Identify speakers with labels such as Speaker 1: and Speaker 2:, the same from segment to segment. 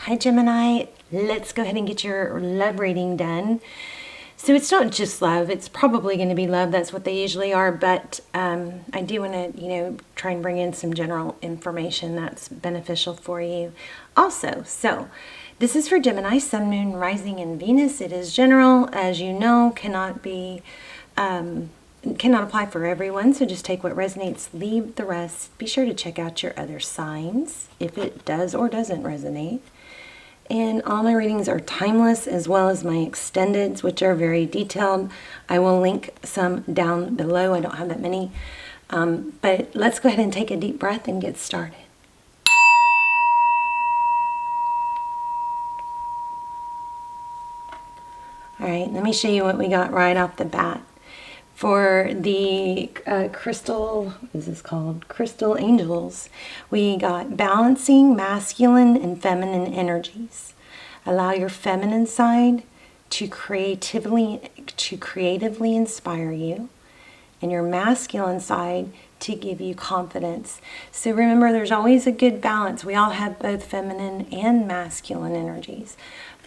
Speaker 1: Hi Gemini, let's go ahead and get your love reading done. So it's not just love, it's probably going to be love, that's what they usually are, but I do want to, try and bring in some general information that's beneficial for you also. So this is for Gemini, Sun, Moon, Rising, and Venus. It is general, as you know, cannot apply for everyone, so just take what resonates, leave the rest. Be sure to check out your other signs if it does or doesn't resonate. And all my readings are timeless, as well as my extendeds, which are very detailed. I will link some down below. I don't have that many. But let's go ahead and take a deep breath and get started. All right, let me show you what we got right off the bat. For the crystal, what is this called? Crystal angels, we got balancing masculine and feminine energies. Allow your feminine side to creatively inspire you, and your masculine side to give you confidence. So remember, there's always a good balance. We all have both feminine and masculine energies.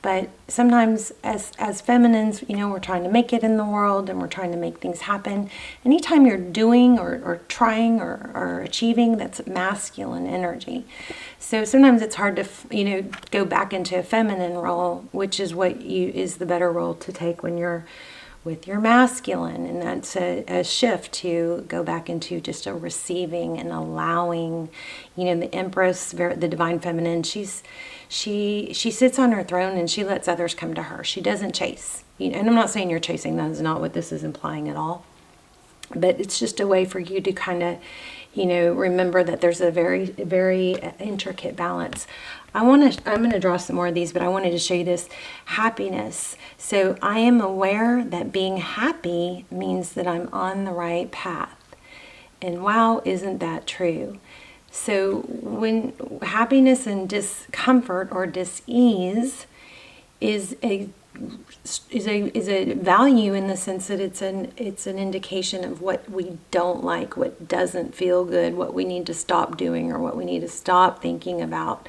Speaker 1: But sometimes as feminines, we're trying to make it in the world and we're trying to make things happen. Anytime you're doing or trying or achieving, that's masculine energy. So sometimes it's hard to, go back into a feminine role, which is what is the better role to take when you're with your masculine. And that's a shift to go back into just a receiving and allowing. The Empress, the divine feminine, she sits on her throne and she lets others come to her. She doesn't chase. And I'm not saying you're chasing. That is not what this is implying at all. But it's just a way for you to kind of, remember that there's a very, very intricate balance. I'm going to draw some more of these, but I wanted to show you this happiness. So I am aware that being happy means that I'm on the right path. And wow, isn't that true? So when happiness and discomfort or dis-ease is a value in the sense that it's an indication of what we don't like, what doesn't feel good, what we need to stop doing, or what we need to stop thinking about,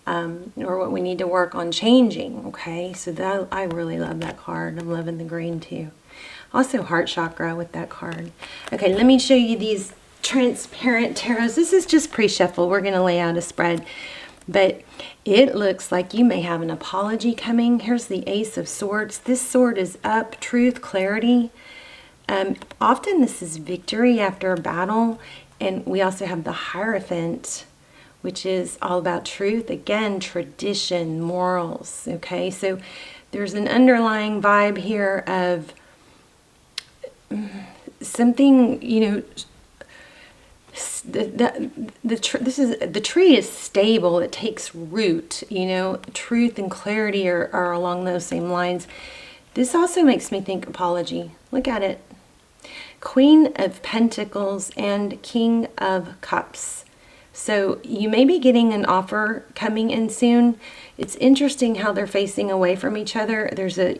Speaker 1: or what we need to work on changing. Okay, so I really love that card. I'm loving the green too. Also heart chakra with that card. Okay, let me show you these transparent tarots. This is just pre-shuffle. We're going to lay out a spread, but it looks like you may have an apology coming. Here's the Ace of Swords. This sword is up, truth, clarity. Often this is victory after a battle. And we also have the Hierophant, which is all about truth. Again, tradition, morals. Okay, so there's an underlying vibe here of something, the tree is stable. It takes root. Truth and clarity are along those same lines. This also makes me think apology. Look at it. Queen of Pentacles and King of Cups. So you may be getting an offer coming in soon. It's interesting how they're facing away from each other. There's a,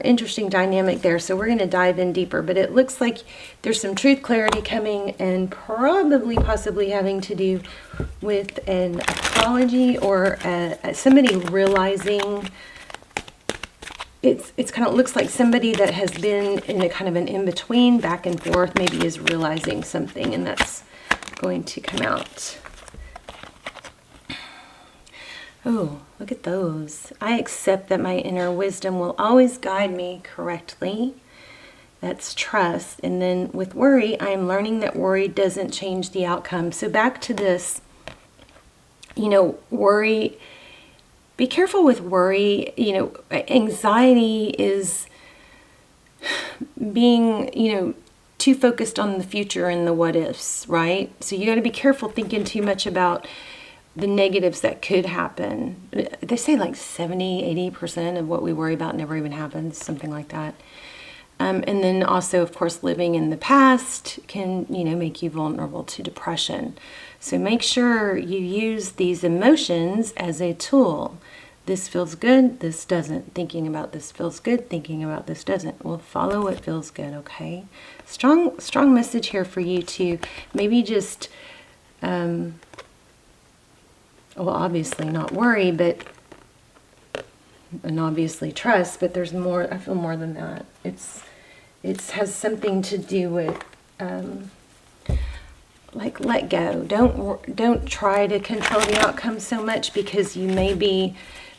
Speaker 1: interesting dynamic there. So we're going to dive in deeper, but it looks like there's some truth, clarity coming, and possibly having to do with an apology or somebody realizing. It's kind of looks like somebody that has been in a kind of an in-between, back and forth, maybe is realizing something, and that's going to come out. Oh, look at those. I accept that my inner wisdom will always guide me correctly. That's trust. And then with worry, I am learning that worry doesn't change the outcome. So back to this, worry. Be careful with worry. Anxiety is being, too focused on the future and the what ifs, right? So you got to be careful thinking too much about the negatives that could happen. They say like 70-80% of what we worry about never even happens, something like that. And then also, of course, living in the past can, make you vulnerable to depression. So make sure you use these emotions as a tool. This feels good, this doesn't. Thinking about this feels good, thinking about this doesn't. Well, follow what feels good, okay? Strong message here for you to maybe just well, obviously not worry, but, and obviously trust, but there's more, I feel more than that. It has something to do with, like, let go. Don't try to control the outcome so much, because you may be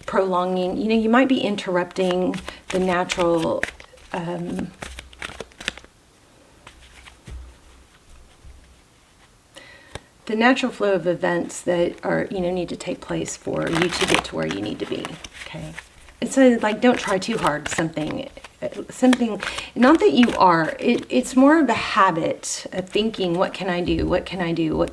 Speaker 1: prolonging, you know, you might be interrupting the natural, the natural flow of events that are, you know, need to take place for you to get to where you need to be. Okay. And so, like, don't try too hard. Something, not that you are, it's more of a habit of thinking, what can I do? What can I do?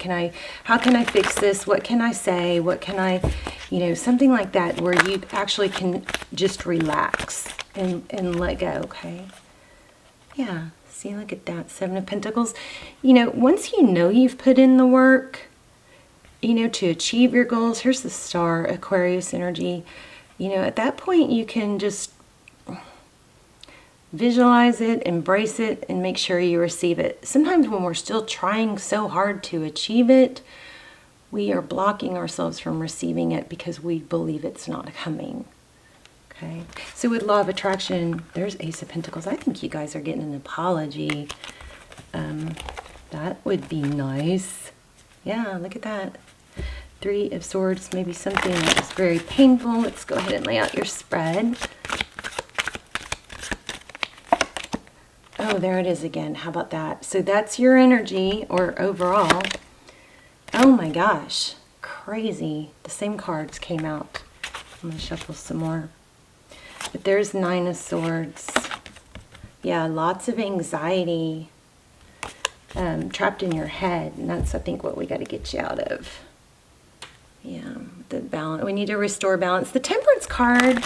Speaker 1: How can I fix this? What can I say? What can I, you know, something like that, where you actually can just relax and let go. Okay. Yeah. See, look at that, Seven of Pentacles. You know, once you know you've put in the work, you know, to achieve your goals, here's the Star, Aquarius energy. You know, at that point, you can just visualize it, embrace it, and make sure you receive it. Sometimes when we're still trying so hard to achieve it, we are blocking ourselves from receiving it because we believe it's not coming. Okay, so with Law of Attraction, there's Ace of Pentacles. I think you guys are getting an apology. That would be nice. Yeah, look at that. Three of Swords, maybe something that was very painful. Let's go ahead and lay out your spread. Oh, there it is again. How about that? So that's your energy, or overall. Oh my gosh, crazy. The same cards came out. I'm going to shuffle some more. But there's Nine of Swords. Yeah, lots of anxiety trapped in your head. And that's, I think, what we got to get you out of. Yeah, the balance. We need to restore balance. The Temperance card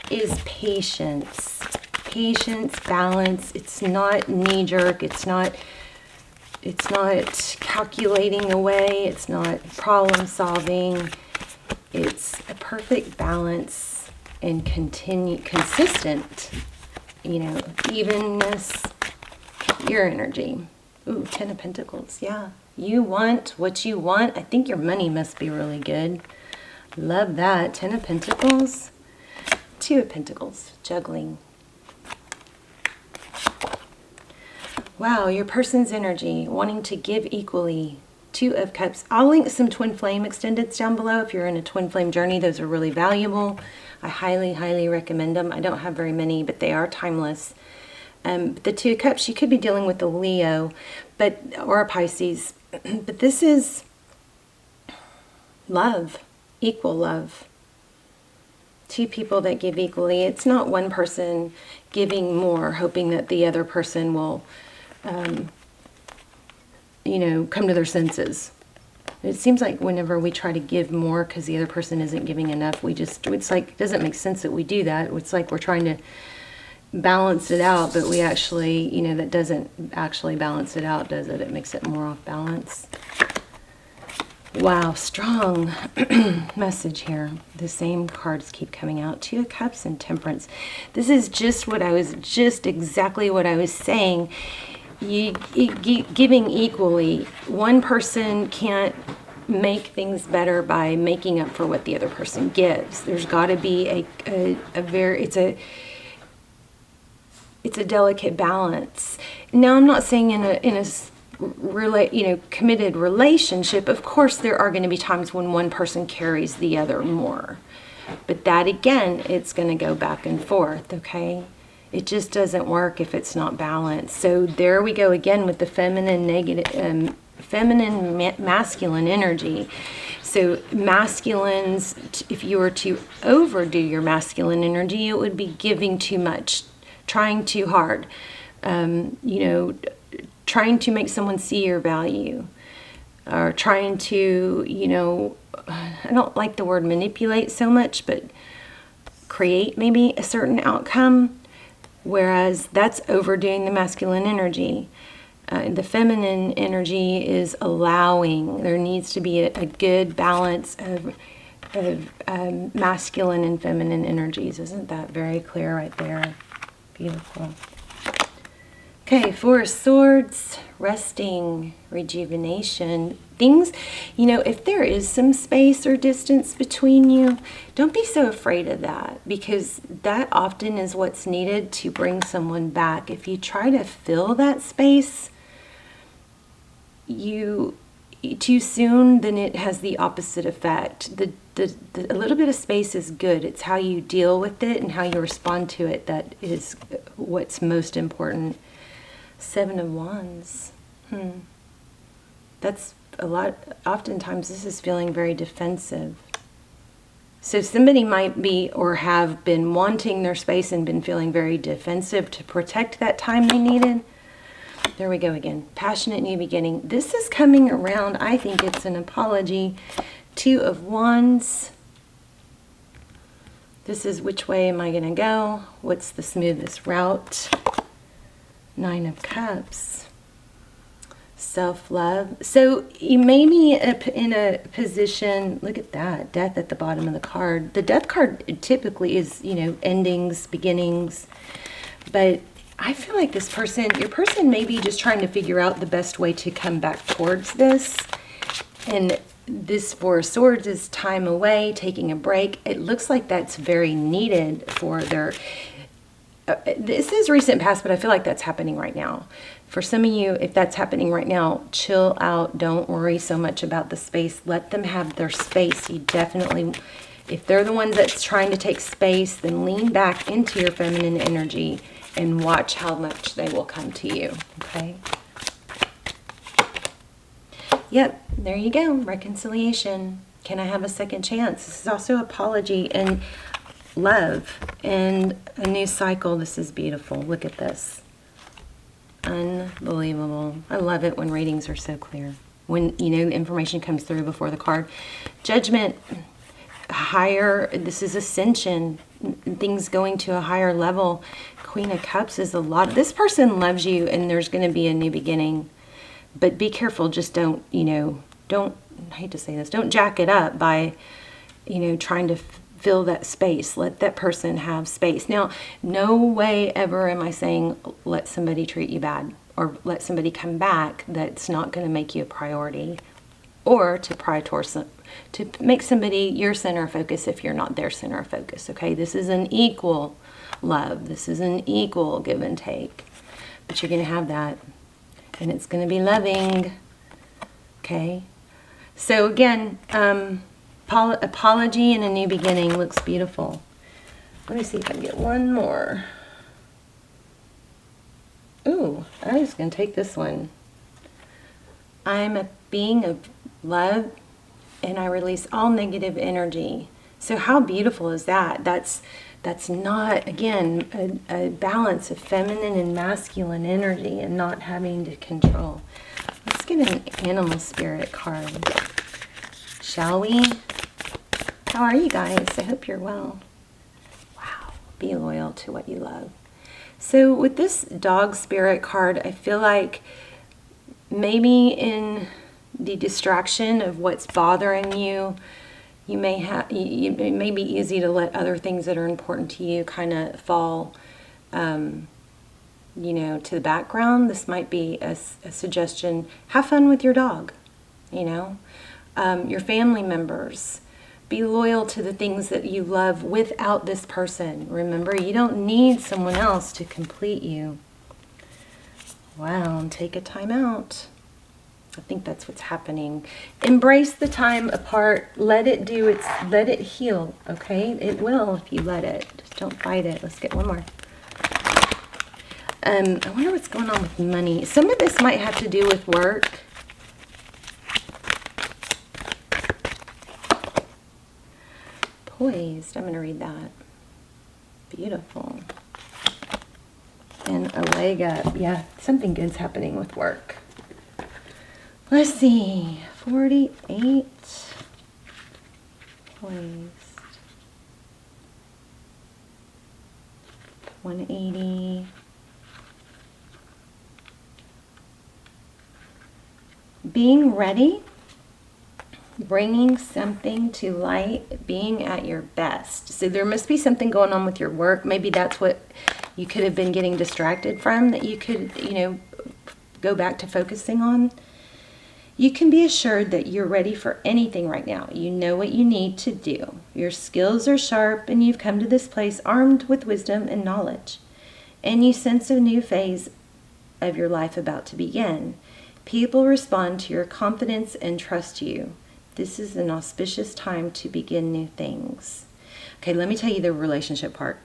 Speaker 1: is patience. Patience, balance. It's not knee-jerk. It's not calculating away. It's not problem-solving. It's a perfect balance. And consistent, you know, evenness, your energy. Ooh, Ten of Pentacles, yeah. You want what you want. I think your money must be really good. Love that. Ten of Pentacles, Two of Pentacles, juggling. Wow, your person's energy, wanting to give equally. Two of Cups. I'll link some Twin Flame extendeds down below if you're in a Twin Flame journey. Those are really valuable. I highly, highly recommend them. I don't have very many, but they are timeless. The Two of Cups, you could be dealing with a Leo, or a Pisces. But this is love, equal love. Two people that give equally. It's not one person giving more, hoping that the other person will, you know, come to their senses. It seems like whenever we try to give more because the other person isn't giving enough, it's like, it doesn't make sense that we do that. It's like we're trying to balance it out, but we actually, you know, that doesn't actually balance it out, does it? It makes it more off balance. Wow, strong message here. The same cards keep coming out. Two of Cups and Temperance. This is just exactly what I was saying. Giving equally. One person can't make things better by making up for what the other person gives. There's got to be it's a delicate balance. Now, I'm not saying in a committed relationship, of course there are going to be times when one person carries the other more, but that again, it's going to go back and forth. Okay. It just doesn't work if it's not balanced. So there we go again with the feminine masculine energy. So masculines, if you were to overdo your masculine energy, it would be giving too much, trying too hard, you know, trying to make someone see your value, or trying to, you know, I don't like the word manipulate so much, but create maybe a certain outcome. Whereas that's overdoing the masculine energy. The feminine energy is allowing. There needs to be a good balance of masculine and feminine energies. Isn't that very clear right there? Beautiful. Okay, Four of Swords, resting, rejuvenation. Things, you know, if there is some space or distance between you, don't be so afraid of that, because that often is what's needed to bring someone back. If you try to fill that space too soon, then it has the opposite effect. A little bit of space is good. It's how you deal with it and how you respond to it that is what's most important. Seven of Wands. That's a lot. Oftentimes this is feeling very defensive. So somebody might be or have been wanting their space and been feeling very defensive to protect that time they needed. There we go again. Passionate new beginning. This is coming around. I think it's an apology. Two of Wands. This is which way am I going to go? What's the smoothest route? Nine of Cups. Self-love. So you may be in a position, look at that, death at the bottom of the card. The death card typically is, you know, endings, beginnings. But I feel like this person, your person may be just trying to figure out the best way to come back towards this. And this Four of Swords is time away, taking a break. It looks like that's very needed for their... this is recent past, but I feel like that's happening right now. For some of you, if that's happening right now, chill out. Don't worry so much about the space. Let them have their space. You definitely, if they're the ones that's trying to take space, then lean back into your feminine energy and watch how much they will come to you, okay? Yep, there you go. Reconciliation. Can I have a second chance? This is also apology and love and a new cycle. This is beautiful. Look at this. Unbelievable. I love it when readings are so clear. When, you know, information comes through before the card. Judgment, higher, this is ascension, things going to a higher level. Queen of Cups is a lot. This person loves you and there's going to be a new beginning. But be careful. Just don't, you know, don't, I hate to say this, don't jack it up by, you know, trying to fill that space. Let that person have space. Now, no way ever am I saying let somebody treat you bad or let somebody come back that's not going to make you a priority, or to make somebody your center of focus if you're not their center of focus, okay? This is an equal love. This is an equal give and take. But you're going to have that, and it's going to be loving, okay? So again, apology and a new beginning looks beautiful. Let me see if I can get one more. Ooh, I'm just going to take this one. I'm a being of love and I release all negative energy. So how beautiful is that? That's not, again, a balance of feminine and masculine energy and not having to control. Let's get an animal spirit card. Shall we? How are you guys? I hope you're well. Wow. Be loyal to what you love. So with this dog spirit card, I feel like maybe in the distraction of what's bothering you, you may have, it may be easy to let other things that are important to you kind of fall, you know, to the background. This might be a suggestion. Have fun with your dog, you know, your family members. Be loyal to the things that you love without this person. Remember, you don't need someone else to complete you. Wow, and take a time out. I think that's what's happening. Embrace the time apart. Let it do its, let it heal, okay? It will if you let it. Just don't fight it. Let's get one more. I wonder what's going on with money. Some of this might have to do with work. Poised. I'm going to read that. Beautiful. And a leg up. Yeah, something good's happening with work. Let's see. 48. Poised. 180. Being ready. bringing something to light, being at your best. So there must be something going on with your work. Maybe that's what you could have been getting distracted from, that you could, you know, go back to focusing on. You can be assured that you're ready for anything right now. You know what you need to do. Your skills are sharp, and you've come to this place armed with wisdom and knowledge. And you sense a new phase of your life about to begin. People respond to your confidence and trust you. This is an auspicious time to begin new things. Okay, let me tell you the relationship part.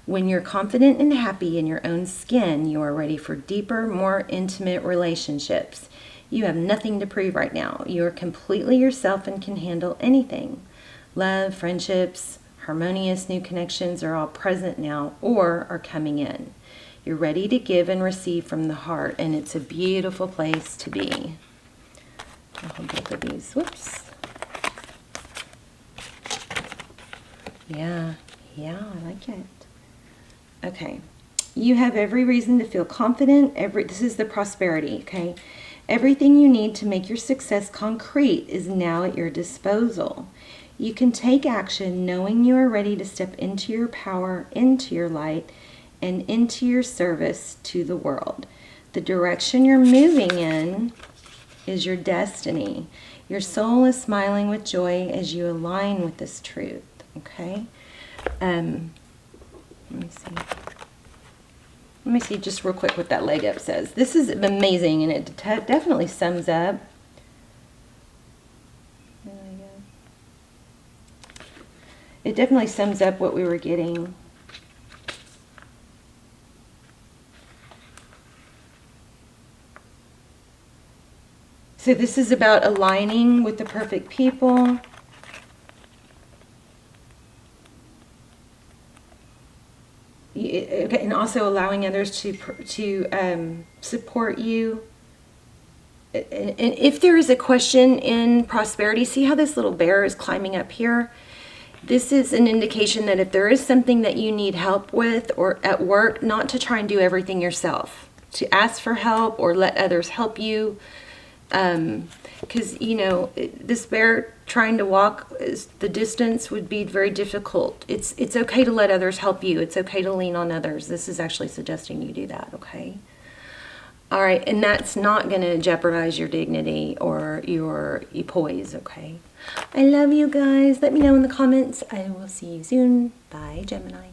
Speaker 1: When you're confident and happy in your own skin, you are ready for deeper, more intimate relationships. You have nothing to prove right now. You are completely yourself and can handle anything. Love, friendships, harmonious new connections are all present now or are coming in. You're ready to give and receive from the heart, and it's a beautiful place to be. I'll hold both of these. Whoops. Yeah, I like it. Okay. You have every reason to feel confident. This is the prosperity, okay? Everything you need to make your success concrete is now at your disposal. You can take action knowing you are ready to step into your power, into your light, and into your service to the world. The direction you're moving in is your destiny. Your soul is smiling with joy as you align with this truth, okay? Let me see just real quick what that leg up says. This is amazing, and it definitely sums up. It definitely sums up what we were getting. So this is about aligning with the perfect people. Okay, and also allowing others to support you. And if there is a question in prosperity, see how this little bear is climbing up here? This is an indication that if there is something that you need help with or at work, not to try and do everything yourself, to ask for help or let others help you. Because, you know, this bear trying to walk the distance would be very difficult. It's okay to let others help you. It's okay to lean on others. This is actually suggesting you do that, okay? All right, and that's not going to jeopardize your dignity or your poise, okay? I love you guys. Let me know in the comments. I will see you soon. Bye, Gemini.